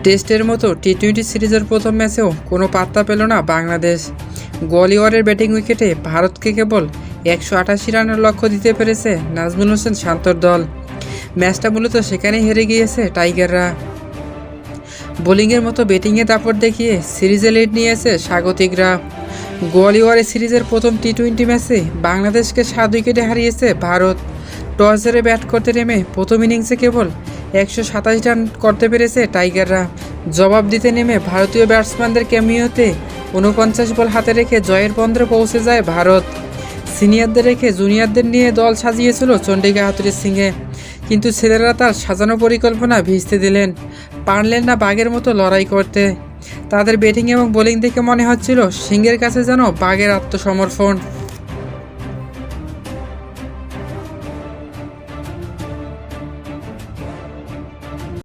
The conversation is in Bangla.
টেস্টের মতো টি-20 সিরিজের প্রথম ম্যাচেও কোনো পাত্তা পেল না বাংলাদেশ। গোয়ালিয়রের ব্যাটিং উইকেটে ভারতকে কেবল 188 রানের লক্ষ্য দিতে পেরেছে নাজমুল হোসেন শান্তর দল। ম্যাচটা মূলত সেখানেই হেরে গিয়েছে টাইগাররা। বোলিংয়ের মতো ব্যাটিংয়ে দাপট দেখিয়ে সিরিজে লিড নিয়েছে স্বাগতিকরা। গোয়ালিয়রে সিরিজের প্রথম টি-20 ম্যাচে বাংলাদেশকে 7 উইকেটে হারিয়েছে ভারত। টস হেরে ব্যাট করতে নেমে প্রথম ইনিংসে কেবল 127 রান করতে পেরেছে টাইগাররা। জবাব দিতে নেমে ভারতীয় ব্যাটসম্যানদের ক্যামিওতে 49 বল হাতে রেখে জয়ের বন্দরে পৌঁছে যায় ভারত। সিনিয়রদের রেখে জুনিয়রদের নিয়ে দল সাজিয়েছিল চন্ডিকা হাথুরু সিংয়ে, কিন্তু ছেলেরা তার সাজানো পরিকল্পনা ভিজতে দিলেন, পারলেন না বাঘের মতো লড়াই করতে। তাদের ব্যাটিং এবং বোলিং দেখে মনে হচ্ছিল সিংহের কাছে যেন বাঘের আত্মসমর্পণ।